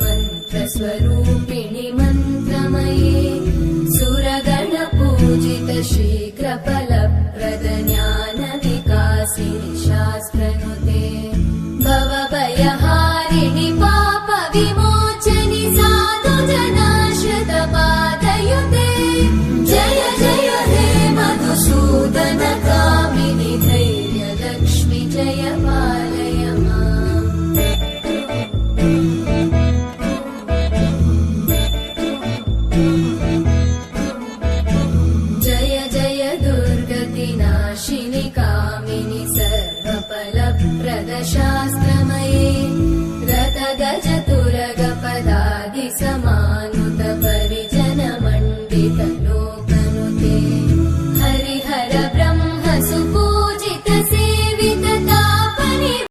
मन्त्रस्वरूपिणि मन्त्रमये सुरगणपूजित शीघ्रफलप्रद ज्ञानविकासिनि शास्त्रनुते भवभयहारिणि पापविमोचनि साधुजनाश्रितपादयुते जय जय हे मधुसूदनकामिनि धैर्यलक्ष्मि जय पालय माम्। जय जय दुर्गतिनाशिनि कामिनि सर्वफलप्रद शास्त्र